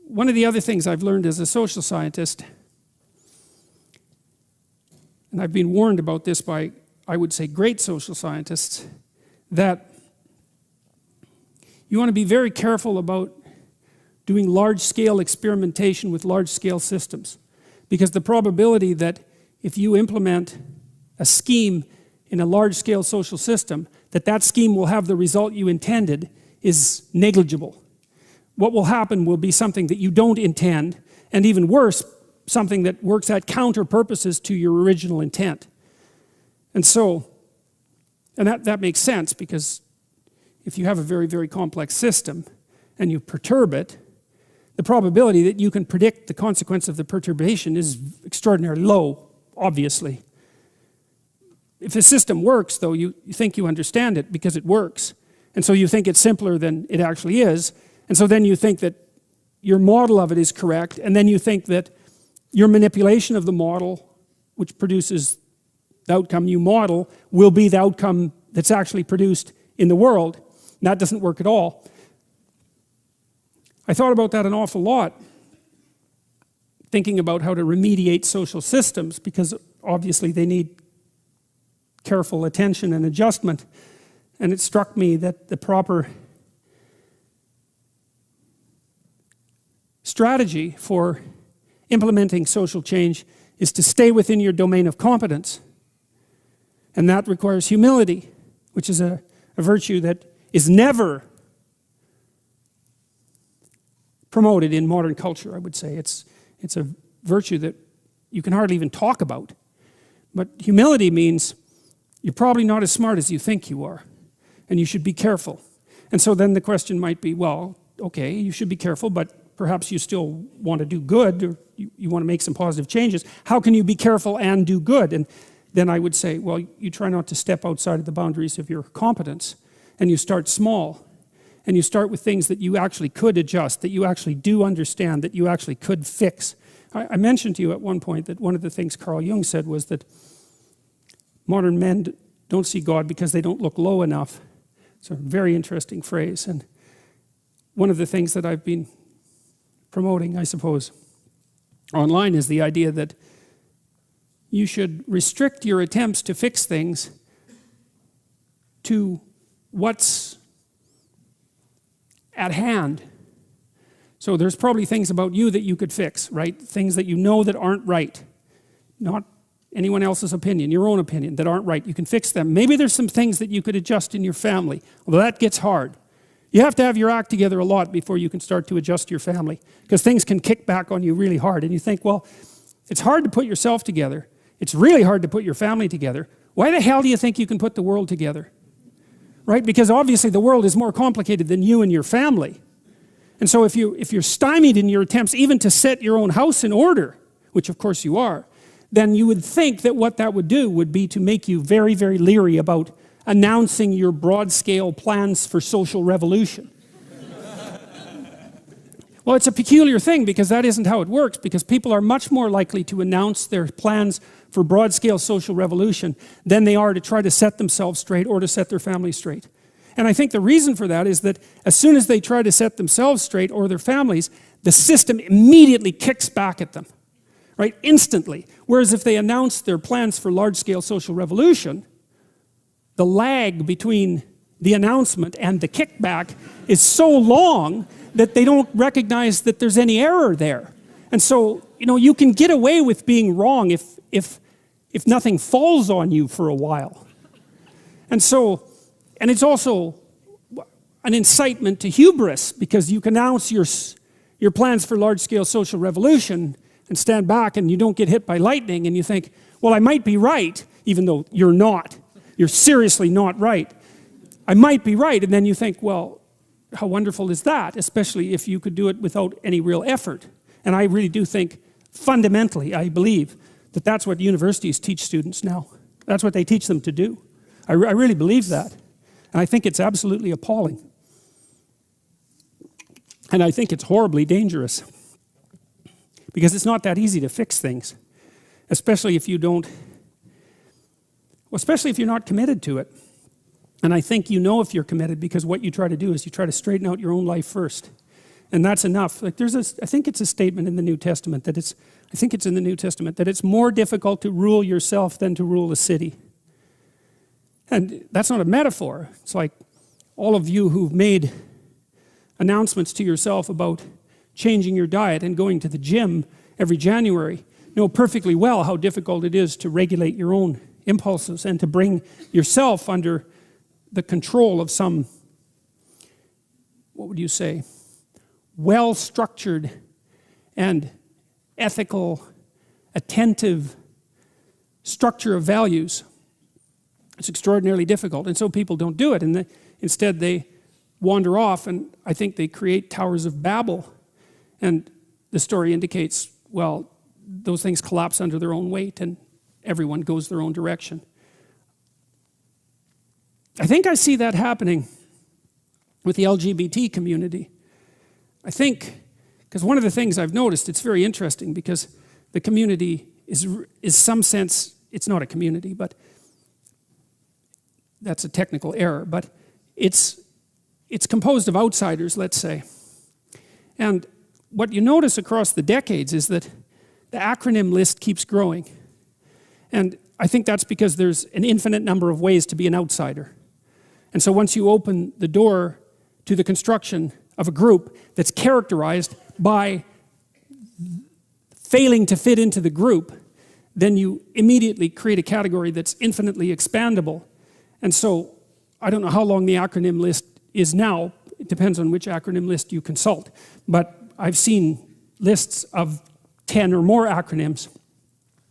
one of the other things I've learned as a social scientist, and I've been warned about this by, I would say, great social scientists, that you want to be very careful about doing large-scale experimentation with large-scale systems, because the probability that if you implement a scheme in a large-scale social system, that scheme will have the result you intended is negligible. What will happen will be something that you don't intend, and even worse, something that works at counter purposes to your original intent. And so, and that makes sense, because if you have a very, very complex system and you perturb it, the probability that you can predict the consequence of the perturbation is extraordinarily low, obviously. If a system works, though, you think you understand it because it works. And so you think it's simpler than it actually is. And so then you think that your model of it is correct. And then you think that your manipulation of the model, which produces the outcome you model, will be the outcome that's actually produced in the world. And that doesn't work at all. I thought about that an awful lot, thinking about how to remediate social systems, because obviously they need careful attention and adjustment. And it struck me that the proper strategy for implementing social change is to stay within your domain of competence. And that requires humility, which is a virtue that is never promoted in modern culture, I would say. It's a virtue that you can hardly even talk about. But humility means you're probably not as smart as you think you are, and you should be careful. And so then the question might be, well, okay, you should be careful, but perhaps you still want to do good, or you want to make some positive changes. How can you be careful and do good? And then I would say, well, you try not to step outside of the boundaries of your competence, and you start small, and you start with things that you actually could adjust, that you actually do understand, that you actually could fix. I mentioned to you at one point that one of the things Carl Jung said was that modern men don't see God because they don't look low enough. It's a very interesting phrase. And one of the things that I've been promoting, I suppose, online is the idea that you should restrict your attempts to fix things to what's at hand. So there's probably things about you that you could fix, right? Things that you know that aren't right. Not anyone else's opinion, your own opinion, that aren't right. You can fix them. Maybe there's some things that you could adjust in your family, although that gets hard. You have to have your act together a lot before you can start to adjust your family, because things can kick back on you really hard. And you think, well, it's hard to put yourself together. It's really hard to put your family together. Why the hell do you think you can put the world together? Right? Because obviously the world is more complicated than you and your family. And so if you're stymied in your attempts even to set your own house in order, which of course you are, then you would think that what that would do would be to make you very, very leery about announcing your broad-scale plans for social revolution. Well, it's a peculiar thing, because that isn't how it works, because people are much more likely to announce their plans for broad-scale social revolution than they are to try to set themselves straight or to set their family straight. And I think the reason for that is that as soon as they try to set themselves straight or their families, the system immediately kicks back at them. Right, instantly. Whereas if they announce their plans for large-scale social revolution, the lag between the announcement and the kickback is so long that they don't recognize that there's any error there. And so, you can get away with being wrong if nothing falls on you for a while. And so, and it's also an incitement to hubris, because you can announce your plans for large-scale social revolution and stand back and you don't get hit by lightning, and you think, well, I might be right, even though you're not. You're seriously not right. I might be right, and then you think, well, how wonderful is that, especially if you could do it without any real effort. And I really do think, fundamentally, I believe that that's what universities teach students now. That's what they teach them to do. I really believe that. And I think it's absolutely appalling. And I think it's horribly dangerous. Because it's not that easy to fix things, especially if you don't, well, especially if you're not committed to it. And I think if you're committed, because what you try to do is you try to straighten out your own life first. And that's enough. Like I think it's a statement in the New Testament that it's more difficult to rule yourself than to rule a city. And that's not a metaphor. It's like all of you who've made announcements to yourself about changing your diet and going to the gym every January know perfectly well how difficult it is to regulate your own impulses and to bring yourself under the control of some, what would you say, well-structured and ethical, attentive structure of values. It's extraordinarily difficult, and so people don't do it, and instead they wander off, and I think they create towers of Babel. And the story indicates, well, those things collapse under their own weight, and everyone goes their own direction. I think I see that happening with the LGBT community. I think, because one of the things I've noticed, it's very interesting because the community is some sense, it's not a community, but that's a technical error, but it's composed of outsiders, let's say. And what you notice across the decades is that the acronym list keeps growing. And I think that's because there's an infinite number of ways to be an outsider. And so once you open the door to the construction of a group that's characterized by failing to fit into the group, then you immediately create a category that's infinitely expandable. And so I don't know how long the acronym list is now. It depends on which acronym list you consult. But I've seen lists of 10 or more acronyms.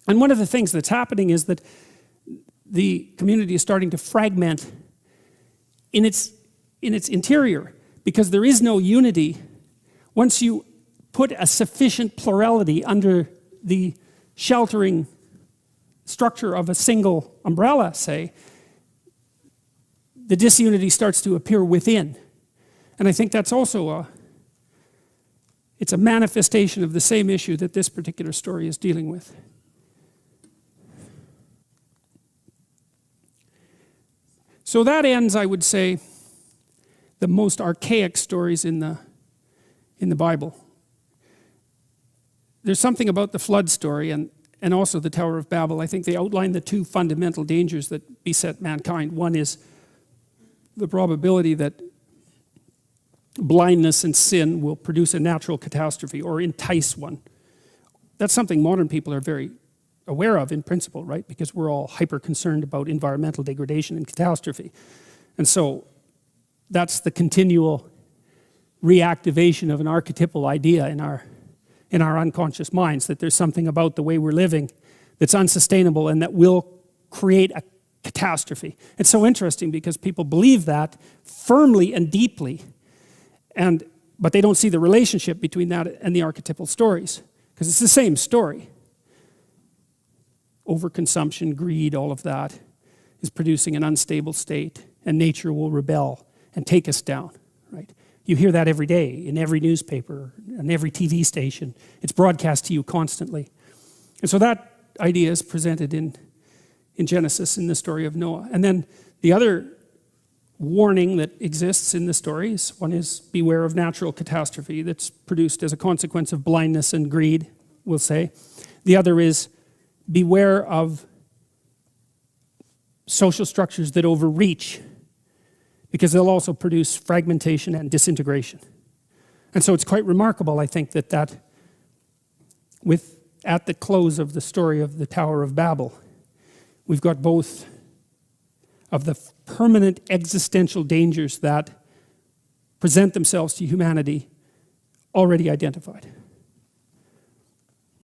And one of the things that's happening is that the community is starting to fragment in its interior, because there is no unity. Once you put a sufficient plurality under the sheltering structure of a single umbrella, say, the disunity starts to appear within. And I think that's also it's a manifestation of the same issue that this particular story is dealing with. So that ends, I would say, the most archaic stories in the Bible. There's something about the flood story and also the Tower of Babel. I think they outline the two fundamental dangers that beset mankind. One is the probability that blindness and sin will produce a natural catastrophe or entice one. That's something modern people are very aware of in principle, right? Because we're all hyper concerned about environmental degradation and catastrophe. And so that's the continual reactivation of an archetypal idea in our unconscious minds, that there's something about the way we're living that's unsustainable and that will create a catastrophe. It's so interesting because people believe that firmly and deeply, but they don't see the relationship between that and the archetypal stories, because it's the same story. Overconsumption, greed, all of that is producing an unstable state, and nature will rebel and take us down, right? You hear that every day in every newspaper and every TV station. It's broadcast to you constantly. And so that idea is presented in Genesis, in the story of Noah. And then the other warning that exists in the stories, one is beware of natural catastrophe that's produced as a consequence of blindness and greed, we'll say. The other is beware of social structures that overreach, because they'll also produce fragmentation and disintegration. And so it's quite remarkable, I think, that at the close of the story of the Tower of Babel, we've got both of the permanent existential dangers that present themselves to humanity already identified.